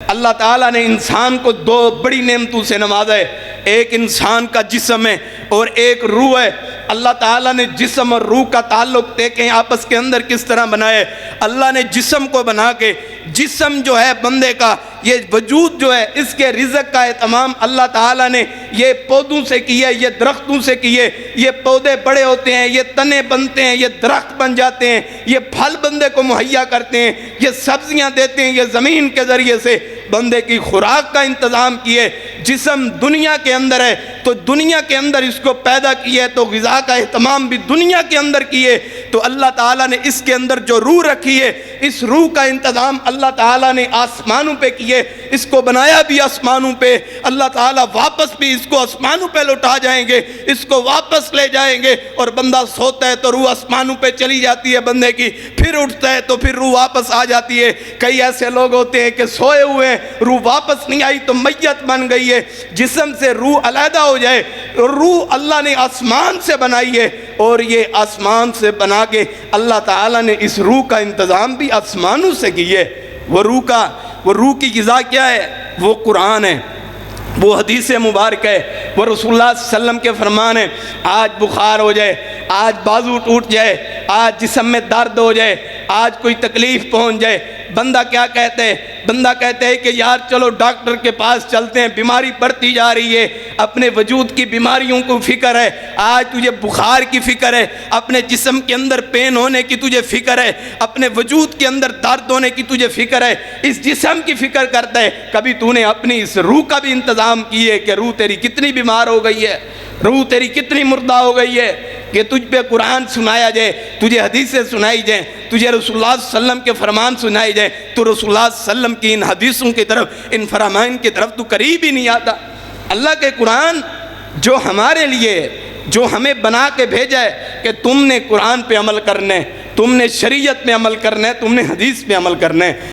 اللہ تعالیٰ نے انسان کو دو بڑی نعمتوں سے نوازا ہے، ایک انسان کا جسم ہے اور ایک روح ہے۔ اللہ تعالیٰ نے جسم اور روح کا تعلق دیکھیں آپس کے اندر کس طرح بنایا ہے۔ اللہ نے جسم کو بنا کے، جسم جو ہے بندے کا، یہ وجود جو ہے اس کے رزق کا اہتمام اللہ تعالیٰ نے یہ پودوں سے کیا، یہ درختوں سے کیے۔ یہ پودے بڑے ہوتے ہیں، یہ تنے بنتے ہیں، یہ درخت بن جاتے ہیں، یہ پھل بندے کو مہیا کرتے ہیں، یہ سبزیاں دیتے ہیں، یہ زمین کے ذریعے سے بندے کی خوراک کا انتظام کیے۔ جسم دنیا کے اندر ہے تو دنیا کے اندر اس کو پیدا کیے، تو غذا کا اہتمام بھی دنیا کے اندر کیے۔ تو اللہ تعالیٰ نے اس کے اندر جو روح رکھی ہے، اس روح کا انتظام اللہ تعالیٰ نے آسمانوں پہ کیے، اس کو بنایا بھی آسمانوں پہ۔ اللہ تعالیٰ واپس بھی اس کو آسمانوں پہ لوٹا جائیں گے، اس کو واپس لے جائیں گے۔ اور بندہ سوتا ہے تو روح آسمانوں پہ چلی جاتی ہے بندے کی، پھر اٹھتا ہے تو پھر روح واپس آ جاتی ہے۔ کئی ایسے لوگ ہوتے ہیں کہ سوئے ہوئے ہیں، روح واپس نہیں آئی تو میت بن گئی ہے۔ جسم سے روح علیحدہ ہو جائے، روح اللہ نے آسمان سے بنائی ہے، اور یہ آسمان سے بنا کے اللہ تعالیٰ نے اس روح کا انتظام بھی آسمانوں سے کی ہے۔ وہ روح کی غذا کیا ہے؟ وہ قرآن ہے، وہ حدیث مبارک ہے، وہ رسول اللہ صلی اللہ علیہ وسلم کے فرمان ہے۔ آج بخار ہو جائے، آج بازو ٹوٹ جائے، آج جسم میں درد ہو جائے، آج کوئی تکلیف پہنچ جائے، بندہ کیا کہتے ہے؟ بندہ کہتے ہے کہ یار چلو ڈاکٹر کے پاس چلتے ہیں، بیماری بڑھتی جا رہی ہے، اپنے وجود کی بیماریوں کو فکر ہے، آج تجھے بخار کی فکر ہے، اپنے جسم کے اندر پین ہونے کی تجھے فکر ہے، اپنے وجود کے اندر درد ہونے کی تجھے فکر ہے، اس جسم کی فکر کرتا ہے۔ کبھی تو نے اپنی اس روح کا بھی انتظام کیے کہ روح تیری کتنی بیمار ہو گئی ہے، روح تیری کتنی مردہ ہو گئی ہے، کہ تجھ پہ قرآن سنایا جائے، تجھے حدیثیں سنائی جائیں، تجھے رسول اللہ صلی اللہ علیہ وسلم کے فرمان سنائے جائیں، تو رسول اللہ صلی اللہ علیہ وسلم کی ان حدیثوں کی طرف، ان فرمان کی طرف تو قریب ہی نہیں آتا۔ اللہ کے قرآن جو ہمارے لیے، جو ہمیں بنا کے بھیجا ہے کہ تم نے قرآن پہ عمل کرنا ہے، تم نے شریعت میں عمل کرنا ہے، تم نے حدیث پہ عمل کرنا ہے۔